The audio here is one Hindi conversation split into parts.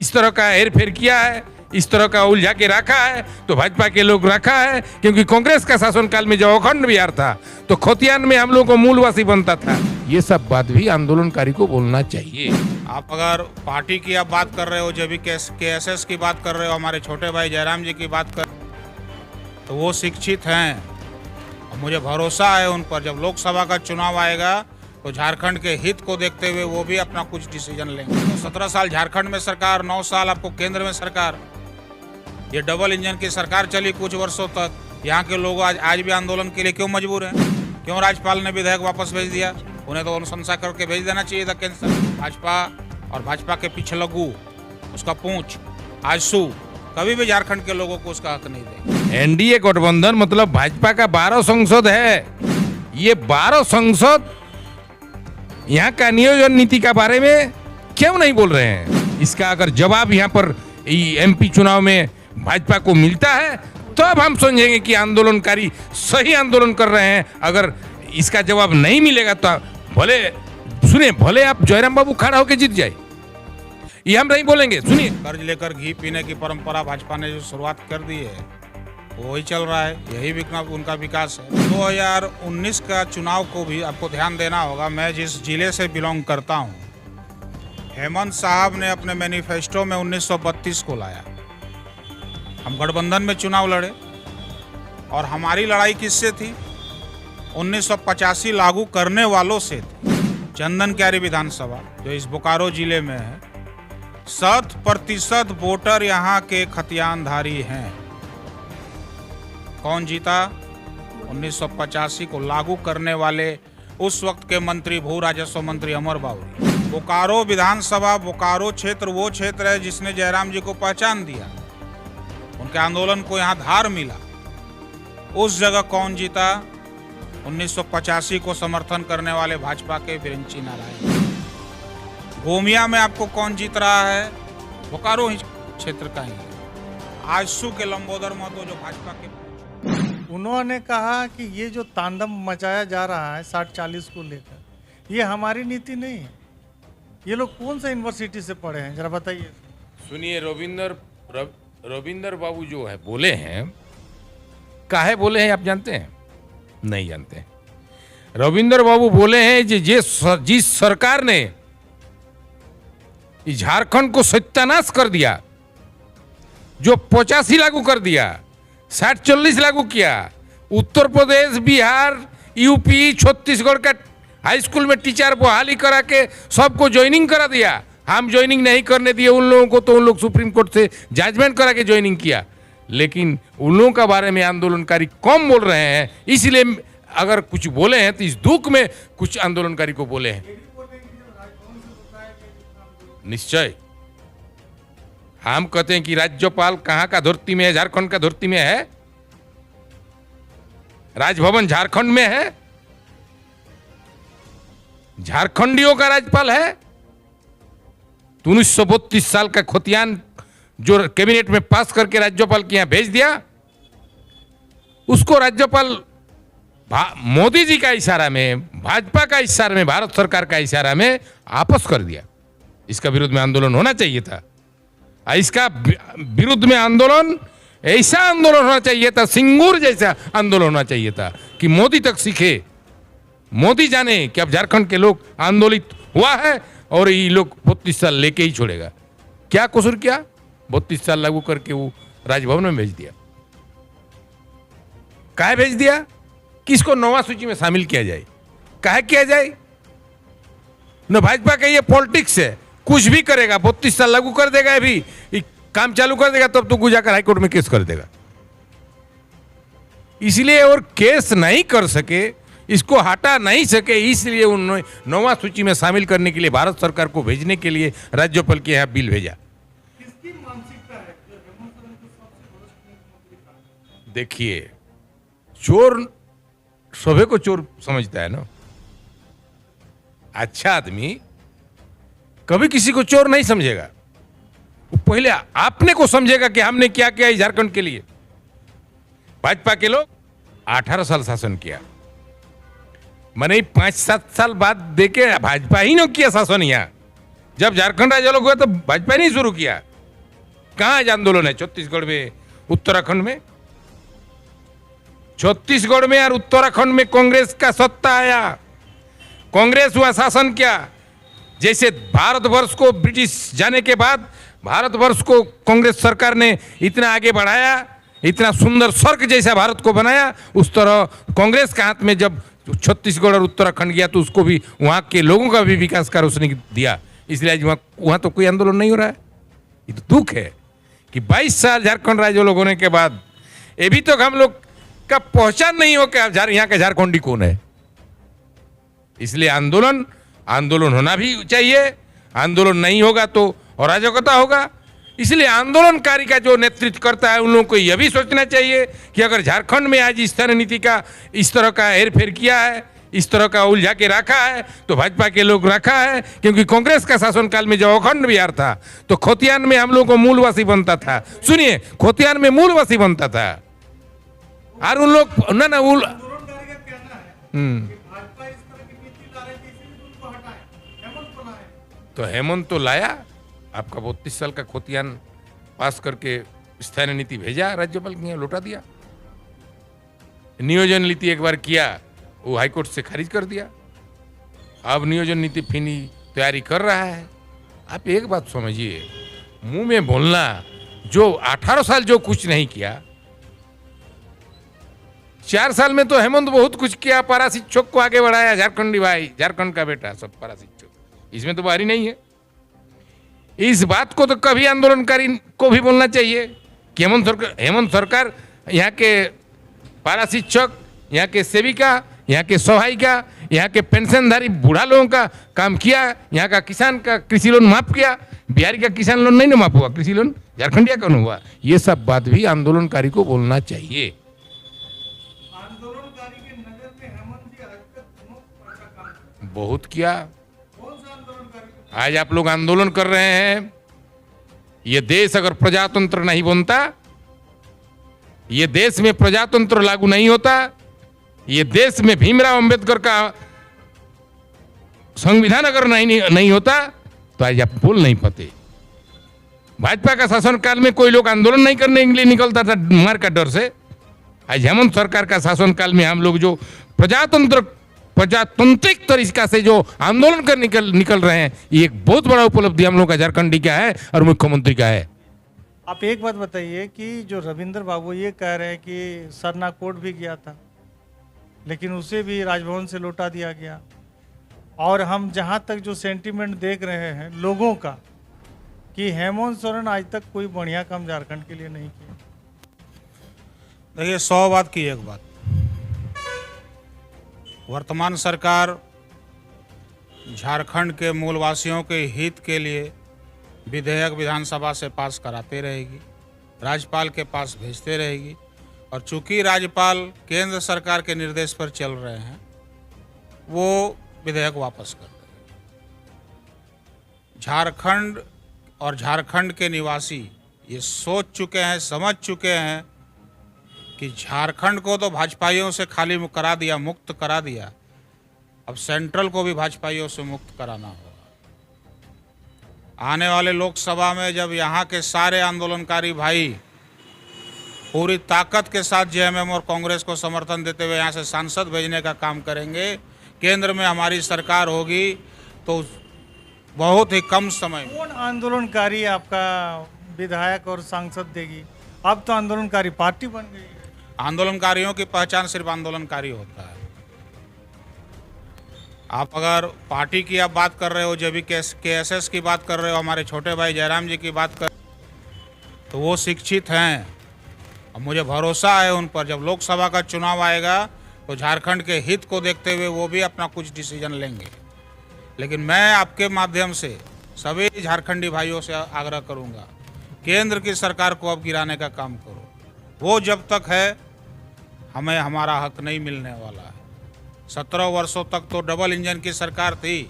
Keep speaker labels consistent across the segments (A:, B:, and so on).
A: इस तरह का हेरफेर किया है, इस तरह का उलझा के रखा है, तो भाजपा के लोग रखा है क्योंकि कांग्रेस का शासनकाल में जब अखंड बिहार था तो खोतियान में हम लोगों को मूलवासी बनता था। ये सब बात भी आंदोलनकारी को बोलना चाहिए।
B: आप अगर पार्टी की आप बात कर रहे हो, जब भी KSS की बात कर रहे हो, हमारे छोटे भाई जयराम जी की बात कर, तो वो शिक्षित हैं और मुझे भरोसा है उन पर। जब लोकसभा का चुनाव आएगा तो झारखंड के हित को देखते हुए वो भी अपना कुछ डिसीजन लेंगे। तो 17 साल झारखंड में सरकार, 9 साल आपको केंद्र में सरकार, ये डबल इंजन की सरकार चली कुछ वर्षों तक। यहाँ के लोग आज भी आंदोलन के लिए क्यों मजबूर हैं? क्यों राज्यपाल ने विधेयक वापस भेज दिया? उन्हें तो अनुशंसा करके भेज देना चाहिए था केंद्र सरकार। भाजपा और भाजपा के पीछे लगू, उसका पूंछ आजसू कभी भी झारखंड के लोगों को उसका हक नहीं देगा।
A: एनडीए गठबंधन मतलब भाजपा का 12 संसद है। ये 12 संसद यहाँ का नियोजन नीति के बारे में क्यों नहीं बोल रहे हैं? इसका अगर जवाब यहाँ पर MP चुनाव में भाजपा को मिलता है तो अब हम समझेंगे कि आंदोलनकारी सही आंदोलन कर रहे हैं। अगर इसका जवाब नहीं मिलेगा तो भले सुनिए, भले आप जयराम बाबू खड़ा होकर जीत जाए, ये हम नहीं बोलेंगे। सुनिए,
B: कर्ज लेकर घी पीने की परंपरा भाजपा ने जो शुरुआत कर दी है वही चल रहा है, यही उनका विकास है। 2019 का चुनाव को भी आपको ध्यान देना होगा। मैं जिस जिले से बिलोंग करता हूँ, हेमंत साहब ने अपने मैनिफेस्टो में 1932 को लाया। हम गठबंधन में चुनाव लड़े और हमारी लड़ाई किससे थी? 1985 लागू करने वालों से थी। चंदन क्यारी विधानसभा जो इस बोकारो जिले में है, 100% वोटर यहाँ के खतियानधारी हैं। कौन जीता? 1985 को लागू करने वाले उस वक्त के मंत्री, भू राजस्व मंत्री अमर बावरी। बोकारो विधानसभा, बोकारो क्षेत्र वो क्षेत्र है जिसने जयराम जी को पहचान दिया, उनके आंदोलन को यहाँ धार मिला। उस जगह कौन जीता? 1985 को समर्थन करने वाले भाजपा के बिरंची नारायण। गोमिया में आपको कौन जीत रहा है? बोकारो ही क्षेत्र का ही है, आजसू के लंबोदर महतो जो भाजपा के।
C: उन्होंने कहा कि ये जो तांडव मचाया जा रहा है 60-40 को लेकर, ये हमारी नीति नहीं है। ये लोग कौन सा यूनिवर्सिटी से पढ़े हैं, जरा बताइए।
A: सुनिए, रविंदर बाबू जो है बोले हैं, काहे बोले हैं आप जानते हैं? नहीं जानते। रविंदर बाबू बोले हैं जिस सरकार ने झारखंड को सत्यानाश कर दिया, जो 85 लागू कर दिया, 60-40 लागू किया, उत्तर प्रदेश, बिहार, यूपी, छत्तीसगढ़ का हाई स्कूल में टीचर बहाली करा के सबको ज्वाइनिंग करा दिया। हम ज्वाइनिंग नहीं करने दिए उन लोगों को, तो उन लोग सुप्रीम कोर्ट से जजमेंट करा के ज्वाइनिंग किया। लेकिन उन लोगों का बारे में आंदोलनकारी कम बोल रहे हैं, इसलिए अगर कुछ बोले हैं तो इस दुख में कुछ आंदोलनकारी को बोले हैं। निश्चय हम कहते हैं कि राज्यपाल कहाँ का धरती में है? झारखंड का धरती में है। राजभवन झारखंड में है, झारखंडियों का राज्यपाल है। तो 1932 साल का खोतियान जो कैबिनेट में पास करके राज्यपाल के यहां भेज दिया, उसको राज्यपाल मोदी जी का इशारा में, भाजपा का इशारा में, भारत सरकार का इशारा में आपस कर दिया। इसका विरोध में आंदोलन होना चाहिए था। इसका विरुद्ध में आंदोलन, ऐसा आंदोलन होना चाहिए था, सिंगूर जैसा आंदोलन होना चाहिए था कि मोदी तक सीखे, मोदी जाने कि अब झारखंड के लोग आंदोलित हुआ है और ये लोग 32 साल लेके ही छोड़ेगा। क्या कसूर किया? 32 साल लागू करके वो राजभवन में भेज दिया। काहे भेज दिया? किसको नवा सूची में शामिल किया जाए? काहे किया जाए? न भाजपा का ये पॉलिटिक्स है, कुछ भी करेगा, 32 साल लागू कर देगा, अभी काम चालू कर देगा, तब तो जाकर हाईकोर्ट में केस कर देगा। इसलिए और केस नहीं कर सके, इसको हटा नहीं सके, इसलिए उन्होंने नवा सूची में शामिल करने के लिए भारत सरकार को भेजने के लिए राज्यपाल के यहाँ बिल भेजा।
C: किसकी मानसिकता है?
A: देखिए, चोर सभी को चोर समझता है ना। अच्छा आदमी कभी किसी को चोर नहीं समझेगा, वो पहले आपने को समझेगा कि हमने क्या किया इस झारखंड के लिए। भाजपा के लोग 18 साल शासन किया, मैंने 5-7 साल बाद देखे भाजपा ही ने किया शासन यहाँ, जब झारखंड राज्य अलग हुआ तो भाजपा ने शुरू किया। कहाँ आज आंदोलन है? छत्तीसगढ़ में, उत्तराखंड में। छत्तीसगढ़ में और उत्तराखंड में कांग्रेस का सत्ता आया, कांग्रेस हुआ शासन किया। जैसे भारतवर्ष को ब्रिटिश जाने के बाद भारतवर्ष को कांग्रेस सरकार ने इतना आगे बढ़ाया, इतना सुंदर स्वर्ग जैसा भारत को बनाया, उस तरह कांग्रेस के हाथ में जब छत्तीसगढ़ और उत्तराखंड गया तो उसको भी, वहाँ के लोगों का भी विकास कार्य उसने दिया। इसलिए आज वहाँ तो कोई आंदोलन नहीं हो रहा है। ये तो दुख है कि 22 साल झारखंड राज्य लोग होने के बाद अभी तक हम लोग का पहचान नहीं हो कि यहाँ का झारखंडी कौन है। इसलिए आंदोलन होना भी चाहिए। आंदोलन नहीं होगा तो अराजकता होगा। इसलिए आंदोलनकारी का जो नेतृत्व करता है उन लोगों को यह भी सोचना चाहिए कि अगर झारखंड में आज स्थानीय नीति का इस तरह का हेरफेर किया है, इस तरह का उलझा के रखा है, तो भाजपा के लोग रखा है। क्योंकि कांग्रेस का शासनकाल में जब अखंड बिहार था तो खोतियान में हम लोग को मूलवासी बनता था। सुनिए, खोतियान में मूलवासी बनता था और उन लोग ना
C: आंदोलनकारी का कहना है कि भाजपा इस तरह की नीति ला रही थी, इसलिए उनको हटाएं, हेमंत को लाएं।
A: तो हेमंत तो लाया, आपका 32 साल का खोतियान पास करके स्थानीय नीति भेजा, राज्यपाल के यहाँ लौटा दिया। नियोजन नीति एक बार किया, वो हाईकोर्ट से खारिज कर दिया। अब नियोजन नीति फिनी तैयारी कर रहा है। आप एक बात समझिए, मुंह में बोलना, जो 18 साल जो कुछ नहीं किया, 4 साल में तो हेमंत बहुत कुछ किया। पारा शिक्षक को आगे बढ़ाया, झारखंडी भाई, झारखंड का बेटा सब पारा शिक्षक, इसमें तो बाहरी नहीं है। इस बात को तो कभी आंदोलनकारी को भी बोलना चाहिए कि हेमंत सरकार यहाँ के पारा शिक्षक, यहाँ के सेविका, यहाँ के सहायिका, यहाँ के पेंशनधारी बूढ़ा लोगों का काम किया। यहाँ का किसान का कृषि लोन माफ किया। बिहारी का किसान लोन नहीं ना माफ हुआ, कृषि लोन झारखंडिया का नहीं हुआ। ये सब बात भी आंदोलनकारी को बोलना चाहिए।
C: आंदोलनकारी के नजर में हेमंत जी आज तक अच्छा काम किया।
A: बहुत किया।
C: कौन सा आंदोलनकारी?
A: आज आप लोग आंदोलन कर रहे हैं। ये देश अगर प्रजातंत्र नहीं बनता, ये देश में प्रजातंत्र लागू नहीं होता, ये देश में भीमराव अंबेडकर का संविधान अगर नहीं होता तो आज आप बोल नहीं पाते। भाजपा का शासनकाल में कोई लोग आंदोलन नहीं करने के लिए निकलता था मार का डर से। आज हेमंत सरकार का शासनकाल में हम लोग जो प्रजातांत्रिक तरीका से जो आंदोलन कर निकल रहे हैं, ये एक बहुत बड़ा उपलब्धि हम लोग का झारखंडी का है और मुख्यमंत्री का है।
C: आप एक बात बताइए कि जो रविंद्र बाबू ये कह रहे हैं कि सरना कोर्ट भी गया था, लेकिन उसे भी राजभवन से लौटा दिया गया। और हम जहाँ तक जो सेंटीमेंट देख रहे हैं लोगों का, कि हेमंत सोरेन आज तक कोई बढ़िया काम झारखंड के लिए नहीं किया।
B: देखिए, 100 बात की एक बात, वर्तमान सरकार झारखंड के मूलवासियों के हित के लिए विधेयक विधानसभा से पास कराते रहेगी, राज्यपाल के पास भेजते रहेगी। और चूंकि राज्यपाल केंद्र सरकार के निर्देश पर चल रहे हैं, वो विधेयक वापस कर देंगे। झारखंड और झारखंड के निवासी ये सोच चुके हैं, समझ चुके हैं कि झारखंड को तो भाजपाइयों से खाली करा दिया, मुक्त करा दिया, अब सेंट्रल को भी भाजपाइयों से मुक्त कराना होगा। आने वाले लोकसभा में जब यहाँ के सारे आंदोलनकारी भाई पूरी ताकत के साथ जेएमएम और कांग्रेस को समर्थन देते हुए यहाँ से सांसद भेजने का काम करेंगे, केंद्र में हमारी सरकार होगी, तो बहुत ही कम समय में।
C: कौन आंदोलनकारी आपका विधायक और सांसद देगी? अब तो आंदोलनकारी पार्टी बन गई है।
B: आंदोलनकारियों की पहचान सिर्फ आंदोलनकारी होता है। आप अगर पार्टी की आप बात कर रहे हो, जब भी KSS की बात कर रहे हो, हमारे छोटे भाई जयराम जी की बात कर, तो वो शिक्षित हैं और मुझे भरोसा है उन पर। जब लोकसभा का चुनाव आएगा तो झारखंड के हित को देखते हुए वो भी अपना कुछ डिसीजन लेंगे। लेकिन मैं आपके माध्यम से सभी झारखंडी भाइयों से आग्रह करूंगा, केंद्र की सरकार को अब गिराने का काम करो। वो जब तक है हमें हमारा हक नहीं मिलने वाला है। 17 वर्षों तक तो डबल इंजन की सरकार थी,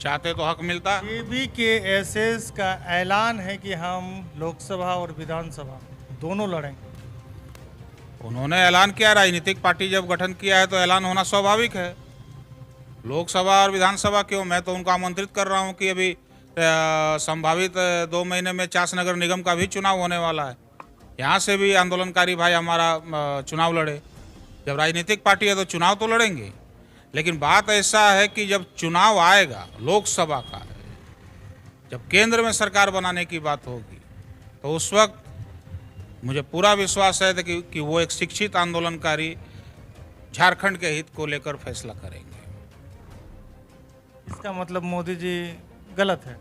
B: चाहते तो हक मिलता।
C: KSS का ऐलान है कि हम लोकसभा और विधानसभा दोनों लड़ेंगे।
B: उन्होंने ऐलान किया, राजनीतिक पार्टी जब गठन किया है तो ऐलान होना स्वाभाविक है। लोकसभा और विधानसभा क्यों, मैं तो उनको आमंत्रित कर रहा हूं कि अभी संभावित 2 महीने में चास नगर निगम का भी चुनाव होने वाला है। यहाँ से भी आंदोलनकारी भाई हमारा चुनाव लड़े। जब राजनीतिक पार्टी है तो चुनाव तो लड़ेंगे, लेकिन बात ऐसा है कि जब चुनाव आएगा लोकसभा का, जब केंद्र में सरकार बनाने की बात होगी, तो उस वक्त मुझे पूरा विश्वास है कि वो एक शिक्षित आंदोलनकारी झारखंड के हित को लेकर फैसला करेंगे।
C: इसका मतलब मोदी जी गलत है?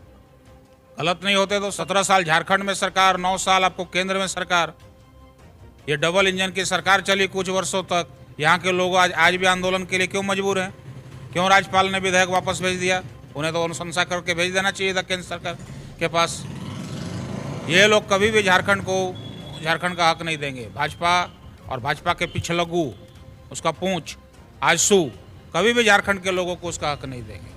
B: गलत नहीं होते तो 17 साल झारखंड में सरकार, 9 साल आपको केंद्र में सरकार, ये डबल इंजन की सरकार चली कुछ वर्षों तक। यहाँ के लोग आज भी आंदोलन के लिए क्यों मजबूर हैं? क्यों राज्यपाल ने विधेयक वापस भेज दिया? उन्हें तो अनुशंसा करके भेज देना चाहिए था केंद्र सरकार के पास। ये लोग कभी भी झारखंड का हक नहीं देंगे। भाजपा और भाजपा के पीछे लगू, उसका पूंछ आजसू, कभी भी झारखंड के लोगों को उसका हक नहीं देंगे।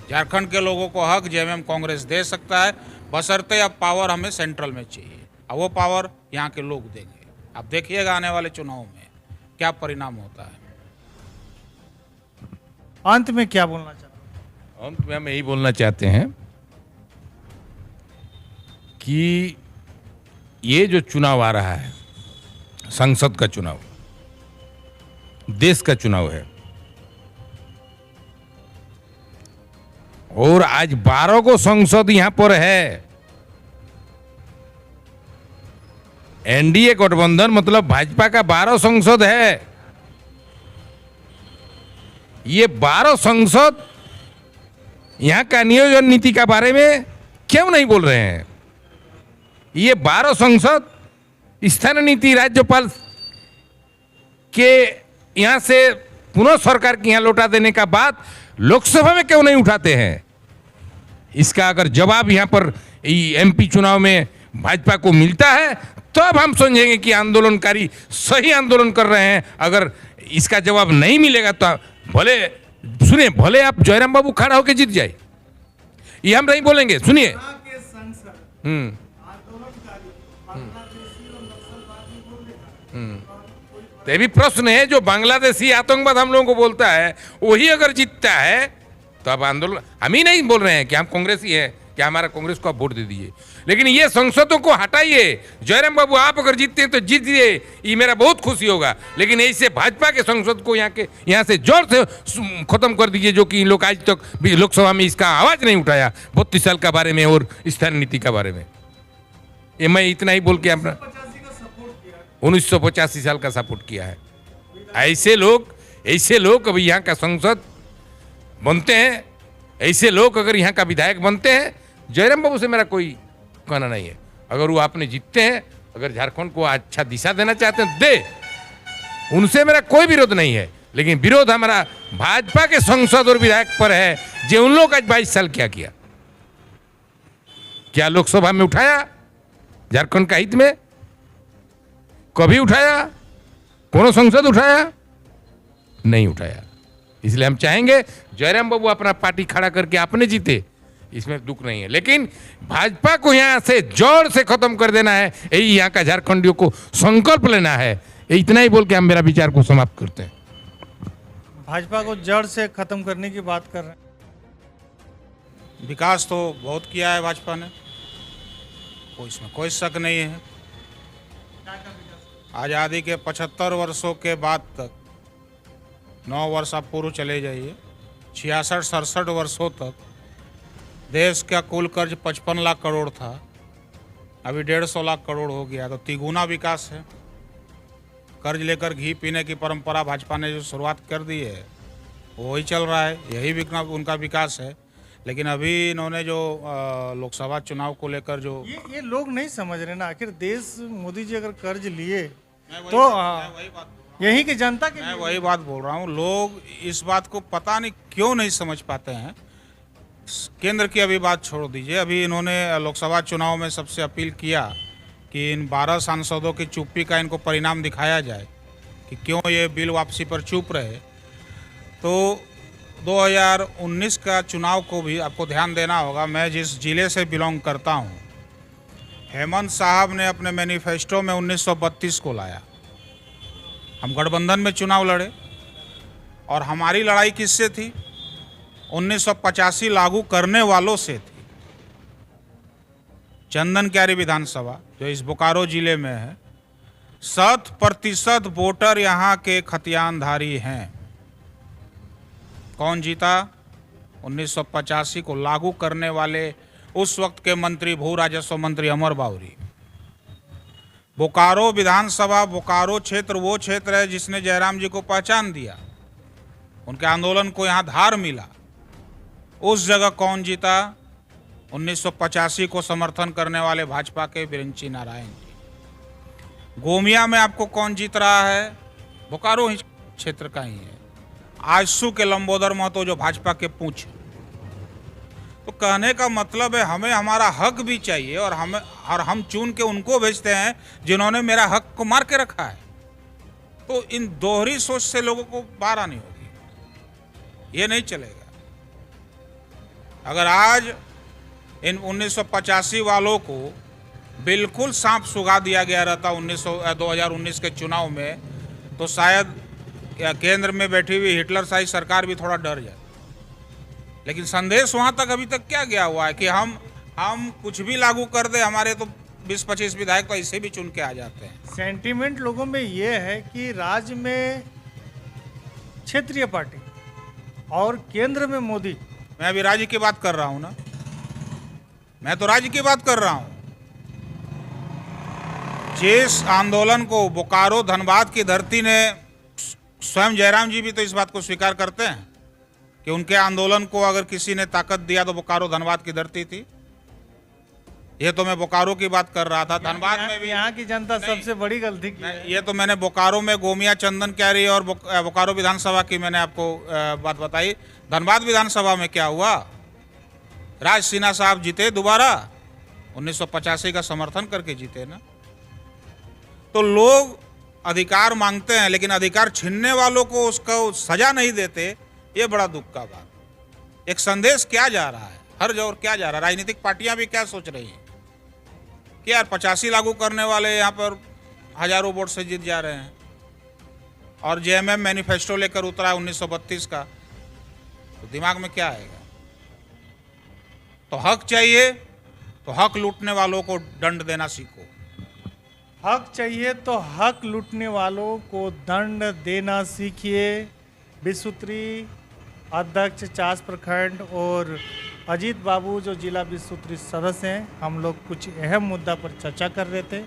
B: झारखंड के लोगों को हक जेएमएम कांग्रेस दे सकता है, बशर्ते अब पावर हमें सेंट्रल में चाहिए, और वो पावर यहाँ के लोग देंगे। आप देखिएगा आने वाले चुनाव में क्या परिणाम होता है।
C: अंत में क्या बोलना चाहते हैं?
A: अंत में हम यही बोलना चाहते हैं कि ये जो चुनाव आ रहा है, संसद का चुनाव, देश का चुनाव है, और आज 12 को संसद यहां पर है। एनडीए गठबंधन मतलब भाजपा का 12 संसद है। ये 12 संसद यहां का नियोजन नीति के बारे में क्यों नहीं बोल रहे हैं? ये 12 संसद स्थानीय नीति राज्यपाल के यहां से पुनः सरकार के यहां लौटा देने का बात लोकसभा में क्यों नहीं उठाते हैं? इसका अगर जवाब यहां पर एमपी चुनाव में भाजपा को मिलता है तो अब हम समझेंगे कि आंदोलनकारी सही आंदोलन कर रहे हैं। अगर इसका जवाब नहीं मिलेगा तो भले सुनिए, भले आप जयराम बाबू खड़ा होकर जीत जाए, ये हम नहीं बोलेंगे। सुनिए, तो ये भी प्रश्न है, जो बांग्लादेशी आतंकवाद हम लोगों को बोलता है वही अगर जीतता है तो अब आंदोलन, हम ही नहीं बोल रहे हैं कि हम कांग्रेसी हैं कि हमारा कांग्रेस को आप वोट दे दीजिए, लेकिन ये संसदों को हटाइए। जयराम बाबू आप अगर जीतते हैं तो जीतिए, ये मेरा बहुत खुशी होगा, लेकिन ऐसे भाजपा के संसद को यहाँ से जोर से खत्म कर दीजिए, जो कि लोग आज तक भी लोकसभा में इसका आवाज नहीं उठाया 32 साल का बारे में और स्थानीय नीति का बारे में। ये मैं इतना ही बोल के अपना 1985 साल का सपोर्ट किया है। ऐसे लोग अभी यहाँ का संसद बनते हैं, ऐसे लोग अगर यहाँ का विधायक बनते हैं, जयराम बाबू से मेरा कोई कहना नहीं है। अगर वो आपने जीतते हैं, अगर झारखंड को अच्छा दिशा देना चाहते हैं दे, उनसे मेरा कोई विरोध नहीं है, लेकिन विरोध हमारा भाजपा के सांसद और विधायक पर है, जो उन लोग आज 22 साल क्या लोकसभा में उठाया झारखंड का हित में? कभी उठाया? कौन संसद उठाया? नहीं उठाया। इसलिए हम चाहेंगे जयराम बाबू अपना पार्टी खड़ा करके आपने जीते, इसमें दुख नहीं है, लेकिन भाजपा को यहाँ से जड़ से खत्म कर देना है, यही यहाँ का झारखंडियों को संकल्प लेना है। इतना ही बोल के हम मेरा विचार को समाप्त करते हैं।
C: भाजपा को जड़ से खत्म करने की बात कर रहे हैं।
B: विकास तो बहुत किया है भाजपा ने, इसमें कोई शक नहीं है। आज़ादी के 75 वर्षों के बाद तक, 9 वर्ष आप पूर्व चले जाइए, 66-67 वर्षों तक देश का कुल कर्ज 55 लाख करोड़ था, अभी 150 लाख करोड़ हो गया, तो तिगुना विकास है। कर्ज लेकर घी पीने की परंपरा भाजपा ने जो शुरुआत कर दी है वही चल रहा है, यही उनका विकास है। लेकिन अभी इन्होंने जो लोकसभा चुनाव को लेकर जो
C: ये लोग नहीं समझ रहे ना, आखिर देश मोदी जी अगर कर्ज लिए तो यही की जनता के
B: मैं वही बात बोल रहा हूँ, लोग इस बात को पता नहीं क्यों नहीं समझ पाते हैं। केंद्र की अभी बात छोड़ दीजिए, अभी इन्होंने लोकसभा चुनाव में सबसे अपील किया कि इन 12 सांसदों की चुप्पी का इनको परिणाम दिखाया जाए कि क्यों ये बिल वापसी पर चुप रहे। तो 2019 का चुनाव को भी आपको ध्यान देना होगा। मैं जिस जिले से बिलोंग करता हूँ, हेमंत साहब ने अपने मैनिफेस्टो में 1932 को लाया। हम गठबंधन में चुनाव लड़े और हमारी लड़ाई किससे थी? 1985 लागू करने वालों से थी। चंदन क्यारी विधानसभा जो इस बोकारो जिले में है, 100% वोटर यहाँ के खतियानधारी हैं। कौन जीता? 1985 को लागू करने वाले उस वक्त के मंत्री, भू राजस्व मंत्री अमर बावरी। बोकारो विधानसभा, बोकारो क्षेत्र वो क्षेत्र है जिसने जयराम जी को पहचान दिया, उनके आंदोलन को यहाँ धार मिला। उस जगह कौन जीता? 1985 को समर्थन करने वाले भाजपा के बिरंची नारायण जी। गोमिया में आपको कौन जीत रहा है? बोकारो ही क्षेत्र का ही है, आजसू के लंबोदर महतो जो भाजपा के पूंछ। तो कहने का मतलब है हमें हमारा हक भी चाहिए, और हम चुन के उनको भेजते हैं जिन्होंने मेरा हक को मार के रखा है। तो इन दोहरी सोच से लोगों को बाहर आनी होगी, ये नहीं चलेगा। अगर आज इन 1985 वालों को बिल्कुल सांप सुगा दिया गया रहता 2019 के चुनाव में, तो शायद केंद्र में बैठी हुई हिटलरशाही सरकार भी थोड़ा डर जाए। लेकिन संदेश वहां तक अभी तक क्या गया हुआ है कि हम कुछ भी लागू कर दे, हमारे तो 20-25 विधायक तो ऐसे भी चुन के आ जाते हैं।
C: सेंटीमेंट लोगों में ये है कि राज्य में क्षेत्रीय पार्टी और केंद्र में मोदी।
B: मैं अभी राज्य की बात कर रहा हूं ना, मैं तो राज्य की बात कर रहा हूं। जिस आंदोलन को बोकारो धनबाद की धरती ने, स्वयं जयराम जी भी तो इस बात को स्वीकार करते हैं कि उनके आंदोलन को अगर किसी ने ताकत दिया तो बोकारो धनबाद की धरती थी। ये तो मैं बोकारो की बात कर रहा था। धनबाद में भी
C: यहाँ की जनता सबसे बड़ी गलती की है।
B: ये तो मैंने बोकारो में गोमिया, चंदन क्यारी और बोकारो विधानसभा की मैंने आपको बात बताई। धनबाद विधानसभा में क्या हुआ? राज सिन्हा साहब जीते दोबारा, 1985 का समर्थन करके जीते ना। तो लोग अधिकार मांगते हैं, लेकिन अधिकार छीनने वालों को उसको सजा नहीं देते। ये बड़ा दुख का बात। एक संदेश क्या जा रहा है, हर जगह क्या जा रहा है? राजनीतिक पार्टियां भी क्या सोच रही हैं कि यार 85 लागू करने वाले यहाँ पर हजारों वोट से जीत जा रहे हैं, और जेएमएम मैनिफेस्टो लेकर उतरा है 1932 का, तो दिमाग में क्या आएगा? तो हक चाहिए तो हक लूटने वालों को दंड देना सीखो।
C: हक चाहिए तो हक लूटने वालों को दंड देना सीखिए। विश्वत्री अध्यक्ष चास प्रखंड और अजीत बाबू जो जिला विश्वत्री सदस्य हैं, हम लोग कुछ अहम मुद्दा पर चर्चा कर रहे थे।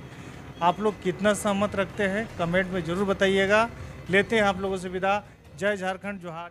C: आप लोग कितना सहमत रखते हैं कमेंट में ज़रूर बताइएगा। लेते हैं आप लोगों से विदा। जय झारखंड, जोहार।